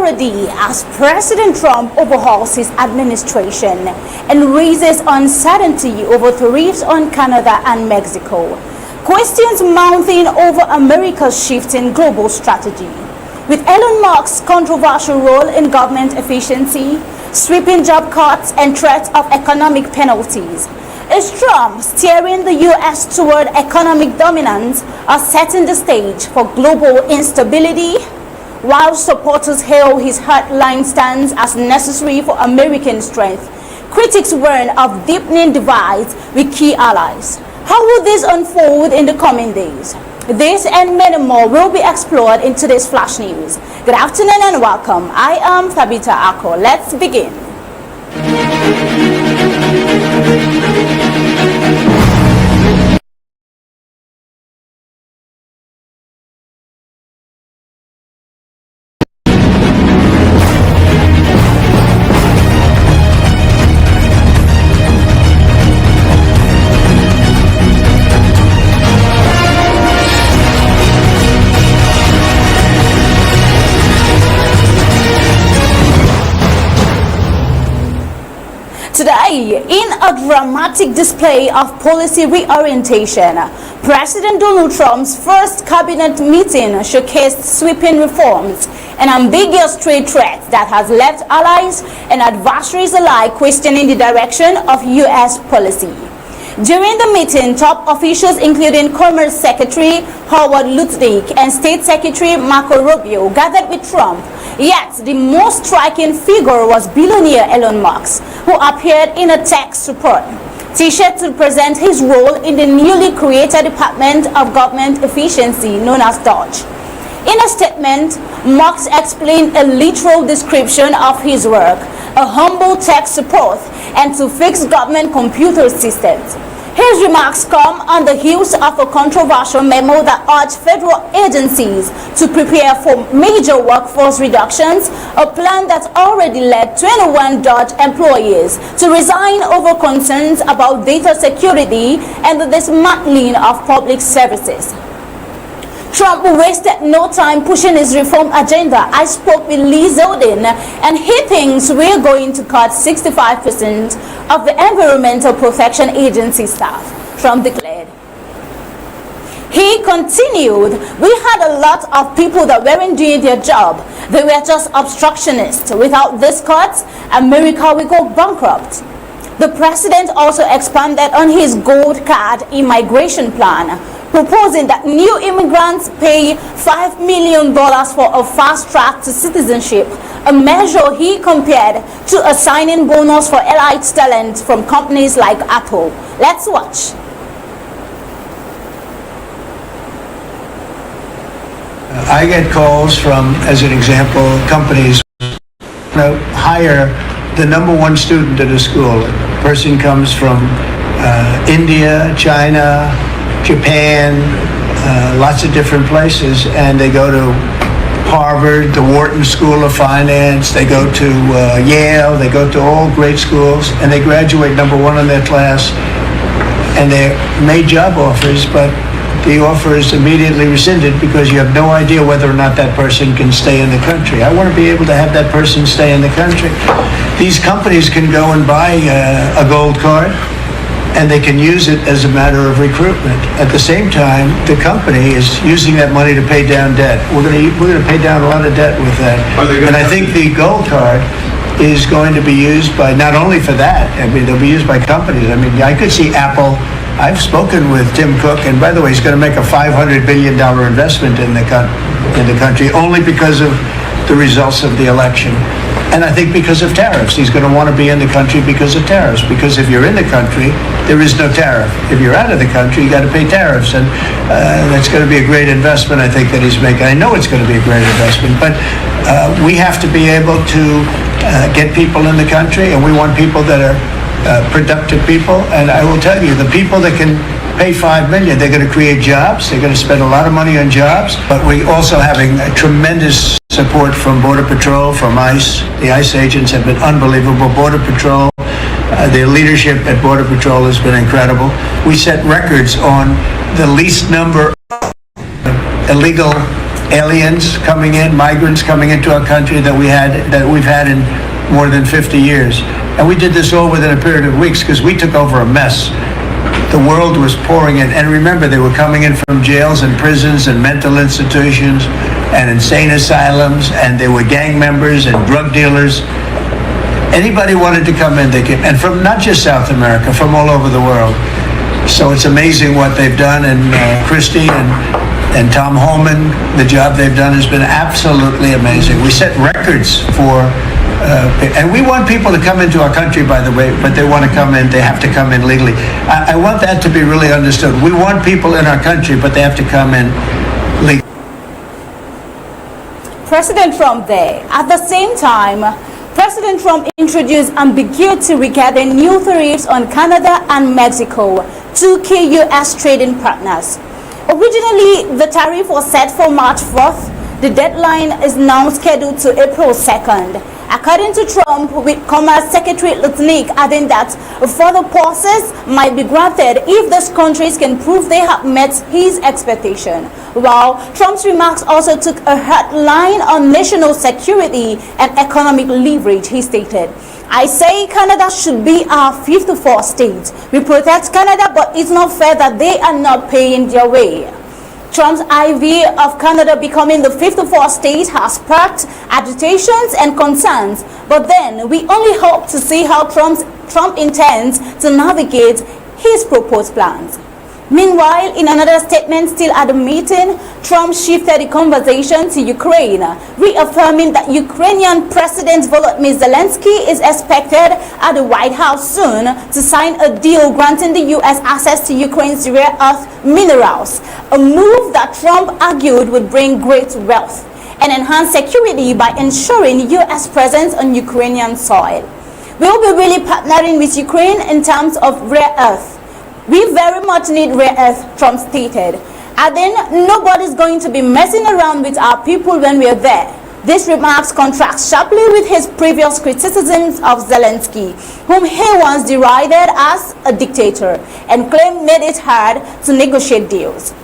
already as President Trump overhauls his administration and raises uncertainty over tariffs on Canada and Mexico. Questions mounting over America's shifting global strategy. With Elon Musk's controversial role in government efficiency, sweeping job cuts, and threats of economic penalties, is Trump steering the U.S. toward economic dominance or setting the stage for global instability? While supporters hail his hardline stance as necessary for American strength, critics warn of deepening divides with key allies. How will this unfold in the coming days? This and many more will be explored in today's Flash News. Good afternoon and welcome. I am Tabitha Ako. Let's begin. Today, in a dramatic display of policy reorientation, President Donald Trump's first cabinet meeting showcased sweeping reforms and ambiguous trade threats that has left allies and adversaries alike questioning the direction of U.S. policy. During the meeting, top officials including Commerce Secretary Howard Dodik and State Secretary Marco Rubio gathered with Trump. Yet, the most striking figure was billionaire Elon Musk, who appeared in a tech support T-shirt to present his role in the newly created Department of Government Efficiency known as DOGE. In a statement, Musk explained a literal description of his work, a humble tech support, and to fix government computer systems. His remarks come on the heels of a controversial memo that urged federal agencies to prepare for major workforce reductions, a plan that already led 21 DOGE employees to resign over concerns about data security and the dismantling of public services. Trump wasted no time pushing his reform agenda. I spoke with Lee Zeldin, and he thinks we're going to cut 65% of the Environmental Protection Agency staff, Trump declared. He continued, we had a lot of people that weren't doing their job. They were just obstructionists. Without this cut, America will go bankrupt. The president also expanded on his gold card immigration plan, proposing that new immigrants pay $5 million for a fast track to citizenship, a measure he compared to a signing bonus for elite talent from companies like Apple. Let's watch. I get calls from, as an example, companies hire the number one student at a school. A person comes from India, China, Japan, lots of different places, and they go to Harvard, the Wharton School of Finance, they go to Yale, they go to all great schools, and they graduate number one in their class, and they're made job offers, but the offer is immediately rescinded because you have no idea whether or not that person can stay in the country. I want to be able to have that person stay in the country. These companies can go and buy a gold card, and they can use it as a matter of recruitment. At the same time, the company is using that money to pay down debt. We're going to pay down a lot of debt with that. And I think the gold card is going to be used by, not only for that, I mean, they'll be used by companies. I mean, I could see Apple. I've spoken with Tim Cook, and by the way, he's going to make a $500 billion investment in the country only because of the results of the election. And I think because of tariffs. He's going to want to be in the country because of tariffs. Because if you're in the country, there is no tariff. If you're out of the country, you got to pay tariffs. And that's going to be a great investment, I think, that he's making. I know it's going to be a great investment. But we have to be able to get people in the country, and we want people that are productive people. And I will tell you, the people that can pay $5 million, they're going to create jobs. They're going to spend a lot of money on jobs. But we also having a tremendous support from Border Patrol, from ICE. The ICE agents have been unbelievable. Border Patrol, their leadership at Border Patrol has been incredible. We set records on the least number of illegal aliens coming in, migrants coming into our country that we've had in more than 50 years. And we did this all within a period of weeks because we took over a mess. The world was pouring in. And remember, they were coming in from jails and prisons and mental institutions and insane asylums, and they were gang members and drug dealers. Anybody wanted to come in, they came. And from not just South America, from all over the world. So it's amazing what they've done. And Christie and Tom Holman, the job they've done has been absolutely amazing. We set records for, and we want people to come into our country, by the way, but they want to come in, they have to come in legally. I want that to be really understood. We want people in our country, but they have to come in legally. President Trump there. At the same time, President Trump introduced ambiguity regarding new tariffs on Canada and Mexico, two key U.S. trading partners. Originally, the tariff was set for March 4th. The deadline is now scheduled to April 2nd. According to Trump, with Commerce Secretary Dodik adding that further pauses might be granted if these countries can prove they have met his expectation. While Trump's remarks also took a hard line on national security and economic leverage, he stated, "I say Canada should be our 54th state. We protect Canada, but it's not fair that they are not paying their way." Trump's idea of Canada becoming the 54th state has sparked agitations and concerns, but then we only hope to see how Trump intends to navigate his proposed plans. Meanwhile, in another statement still at the meeting, Trump shifted the conversation to Ukraine, reaffirming that Ukrainian President Volodymyr Zelensky is expected at the White House soon to sign a deal granting the U.S. access to Ukraine's rare earth minerals, a move that Trump argued would bring great wealth and enhance security by ensuring U.S. presence on Ukrainian soil. We'll be really partnering with Ukraine in terms of rare earth. We very much need rare earth, Trump stated. Adding, nobody's going to be messing around with our people when we're there. These remarks contrast sharply with his previous criticisms of Zelensky, whom he once derided as a dictator and claimed made it hard to negotiate deals.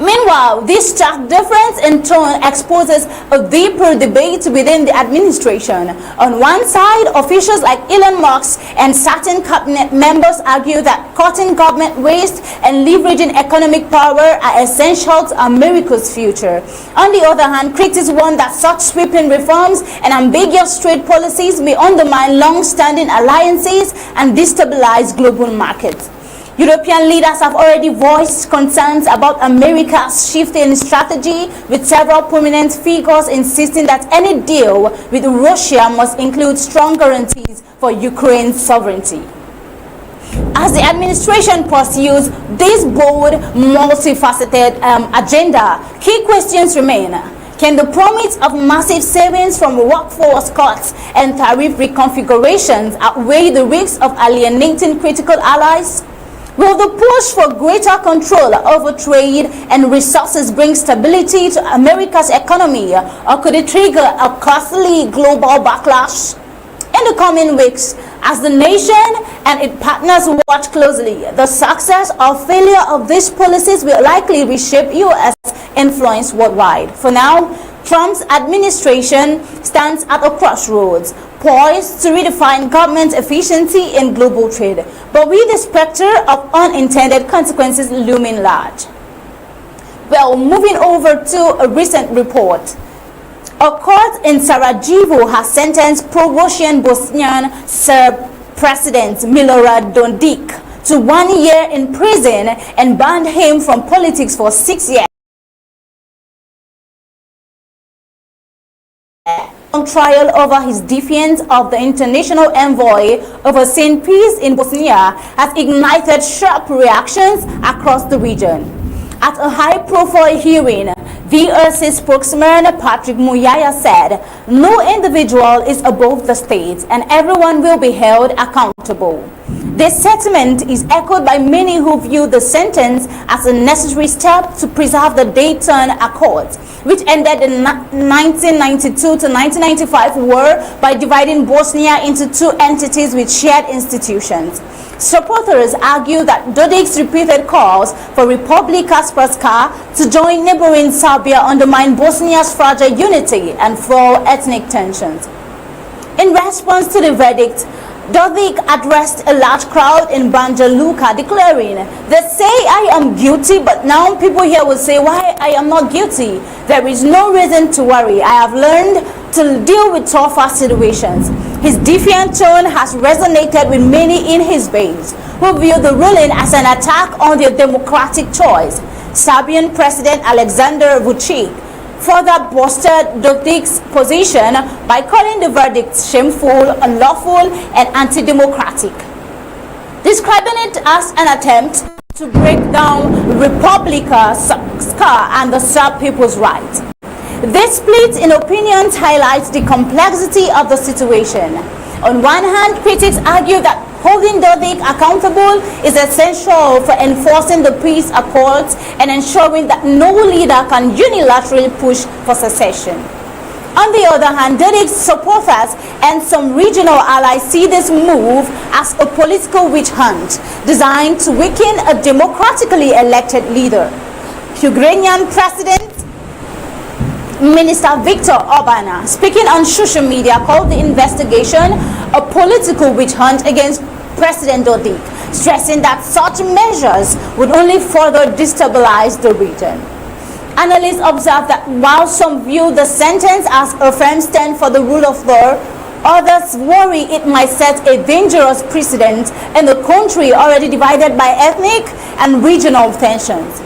Meanwhile, this stark difference in tone exposes a deeper debate within the administration. On one side, officials like Elon Musk and certain cabinet members argue that cutting government waste and leveraging economic power are essential to America's future. On the other hand, critics warn that such sweeping reforms and ambiguous trade policies may undermine long-standing alliances and destabilize global markets. European leaders have already voiced concerns about America's shifting strategy, with several prominent figures insisting that any deal with Russia must include strong guarantees for Ukraine's sovereignty. As the administration pursues this bold, multifaceted agenda, key questions remain. Can the promise of massive savings from workforce cuts and tariff reconfigurations outweigh the risks of alienating critical allies? Will the push for greater control over trade and resources bring stability to America's economy, or could it trigger a costly global backlash? In the coming weeks, as the nation and its partners watch closely, the success or failure of these policies will likely reshape U.S. influence worldwide. For now, Trump's administration stands at a crossroads, poised to redefine government efficiency in global trade, but with the specter of unintended consequences looming large. Well, moving over to a recent report. A court in Sarajevo has sentenced pro-Russian Bosnian Serb President Milorad Dodik to 1 year in prison and banned him from politics for 6 years. On trial over his defiance of the international envoy overseeing peace in Bosnia has ignited sharp reactions across the region. At a high-profile hearing, VRC spokesman Patrick Muyaya said, "No individual is above the state and everyone will be held accountable." This sentiment is echoed by many who view the sentence as a necessary step to preserve the Dayton Accords, which ended the 1992 to 1995 war by dividing Bosnia into two entities with shared institutions. Supporters argue that Dodik's repeated calls for Republika Srpska to join neighboring Serbia undermine Bosnia's fragile unity and fuel ethnic tensions. In response to the verdict, Dodik addressed a large crowd in Banja Luka, declaring, "They say I am guilty, but now people here will say why I am not guilty. There is no reason to worry. I have learned to deal with tougher situations." His defiant tone has resonated with many in his base, who view the ruling as an attack on their democratic choice. Serbian President Aleksandar Vučić further boosted Dodik's position by calling the verdict shameful, unlawful, and anti-democratic, describing it as an attempt to break down Republika Srpska and the Serb people's rights. This split in opinions highlights the complexity of the situation. On one hand, critics argue that holding Dodik accountable is essential for enforcing the peace accords and ensuring that no leader can unilaterally push for secession. On the other hand, Dodik's supporters and some regional allies see this move as a political witch hunt designed to weaken a democratically elected leader. Ukrainian President Minister Viktor Orbán, speaking on social media, called the investigation a political witch hunt against President Dodik, stressing that such measures would only further destabilize the region. Analysts observe that while some view the sentence as a firm stand for the rule of law, others worry it might set a dangerous precedent in the country already divided by ethnic and regional tensions.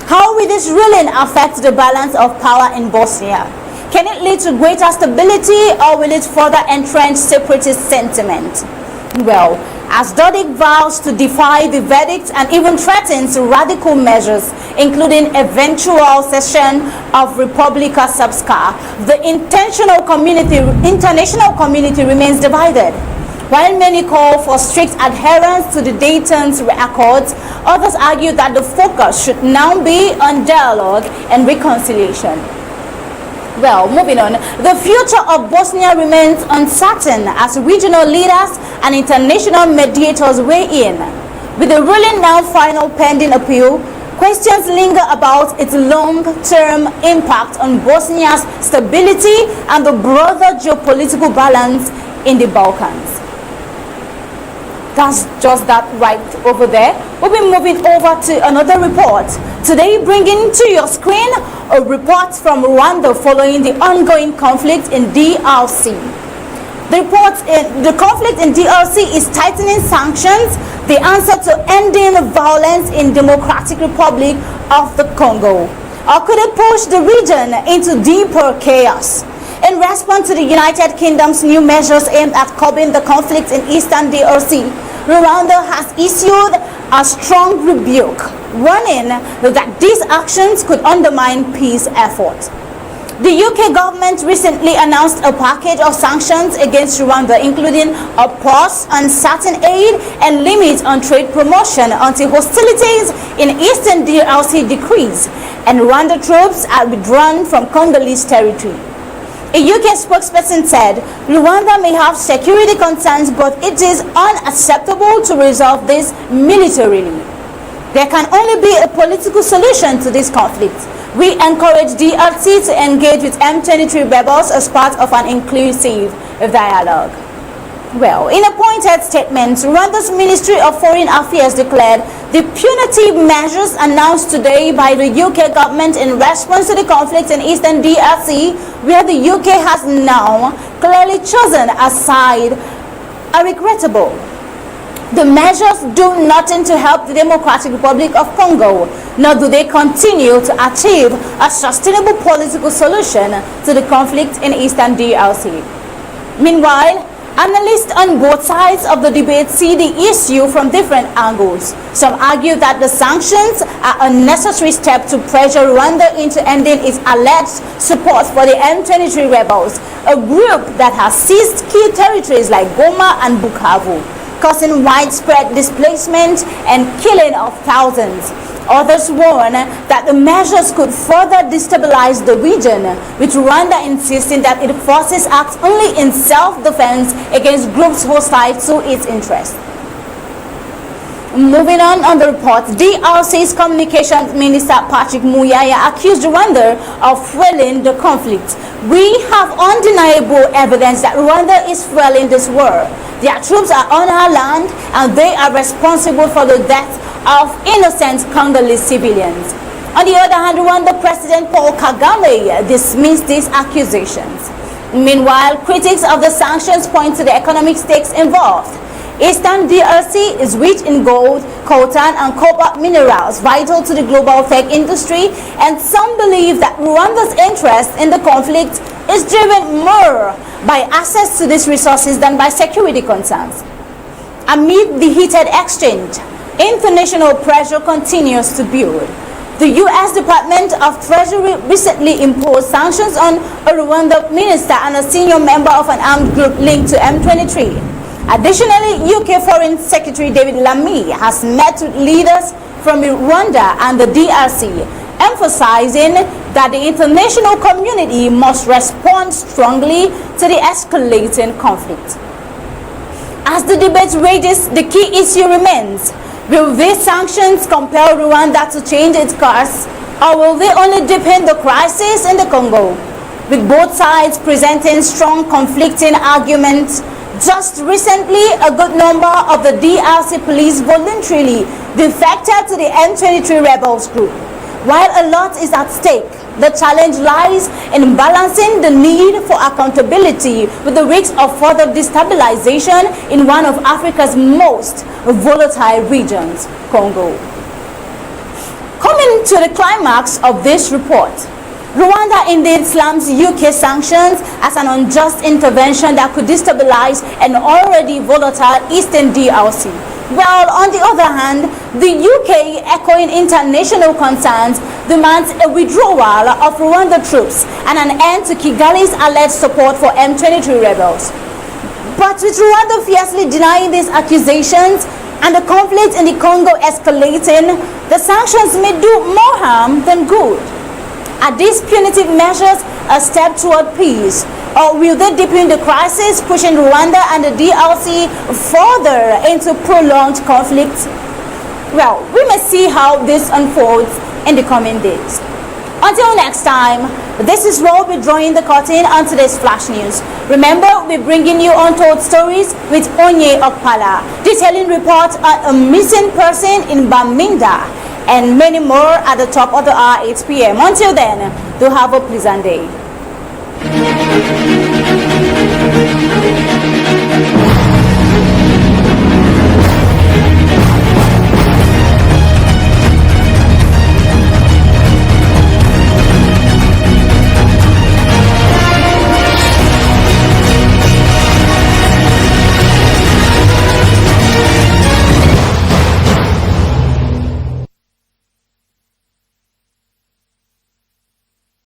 How will this ruling affect the balance of power in Bosnia? Can it lead to greater stability, or will it further entrench separatist sentiment? Well, as Dodik vows to defy the verdict and even threatens radical measures, including eventual cession of Republika Srpska, the international community remains divided. While many call for strict adherence to the Dayton Accords, others argue that the focus should now be on dialogue and reconciliation. Well, moving on, the future of Bosnia remains uncertain as regional leaders and international mediators weigh in. With the ruling now final pending appeal, questions linger about its long-term impact on Bosnia's stability and the broader geopolitical balance in the Balkans. That's just that right over there. We'll be moving over to another report. Today, bringing to your screen a report from Rwanda following the ongoing conflict in DRC. The conflict in DRC is tightening sanctions, the answer to ending violence in Democratic Republic of the Congo. Or could it push the region into deeper chaos? In response to the United Kingdom's new measures aimed at curbing the conflict in eastern DRC, Rwanda has issued a strong rebuke, warning that these actions could undermine peace efforts. The UK government recently announced a package of sanctions against Rwanda, including a pause on certain aid and limits on trade promotion until hostilities in eastern DRC decrease and Rwanda troops are withdrawn from Congolese territory. A UK spokesperson said Rwanda may have security concerns, but it is unacceptable to resolve this militarily. There can only be a political solution to this conflict. We encourage DRC to engage with M23 rebels as part of an inclusive dialogue. Well, in a pointed statement, Rwanda's Ministry of Foreign Affairs declared the punitive measures announced today by the UK government in response to the conflict in eastern DRC, where the UK has now clearly chosen a side, are regrettable. The measures do nothing to help the Democratic Republic of Congo, nor do they continue to achieve a sustainable political solution to the conflict in eastern DRC. Meanwhile, analysts on both sides of the debate see the issue from different angles. Some argue that the sanctions are a necessary step to pressure Rwanda into ending its alleged support for the M23 rebels, a group that has seized key territories like Goma and Bukavu. causing widespread displacement and killing of thousands. Others warn that the measures could further destabilize the region, with Rwanda insisting that its forces act only in self-defense against groups hostile to its interests. Moving on the report, DRC's Communications Minister Patrick Muyaya accused Rwanda of fueling the conflict. We have undeniable evidence that Rwanda is fueling this war. Their troops are on our land and they are responsible for the death of innocent Congolese civilians. On the other hand, Rwanda President Paul Kagame dismissed these accusations. Meanwhile, critics of the sanctions point to the economic stakes involved. Eastern DRC is rich in gold, coltan, and copper minerals vital to the global tech industry, and some believe that Rwanda's interest in the conflict is driven more by access to these resources than by security concerns. Amid the heated exchange, international pressure continues to build. The U.S. Department of Treasury recently imposed sanctions on a Rwanda minister and a senior member of an armed group linked to M23. Additionally, UK Foreign Secretary David Lammy has met with leaders from Rwanda and the DRC, emphasizing that the international community must respond strongly to the escalating conflict. As the debate rages, the key issue remains: will these sanctions compel Rwanda to change its course, or will they only deepen the crisis in the Congo? With both sides presenting strong conflicting arguments, just recently, a good number of the DRC police voluntarily defected to the M23 rebels group. While a lot is at stake, the challenge lies in balancing the need for accountability with the risks of further destabilization in one of Africa's most volatile regions, Congo. Coming to the climax of this report, Rwanda indeed slams UK sanctions as an unjust intervention that could destabilize an already volatile Eastern DRC. While on the other hand, the UK, echoing international concerns, demands a withdrawal of Rwanda troops and an end to Kigali's alleged support for M23 rebels. But with Rwanda fiercely denying these accusations and the conflict in the Congo escalating, the sanctions may do more harm than good. Are these punitive measures a step toward peace, or will they deepen the crisis, pushing Rwanda and the DRC further into prolonged conflict? Well, we may see how this unfolds in the coming days. Until next time, this is where we'll be drawing the curtain on today's Flash News. Remember, we're bringing you untold stories with Onye Okpala, detailing reports on a missing person in Bamenda, and many more at the top of the hour, 8 p.m. Until then, do have a pleasant day.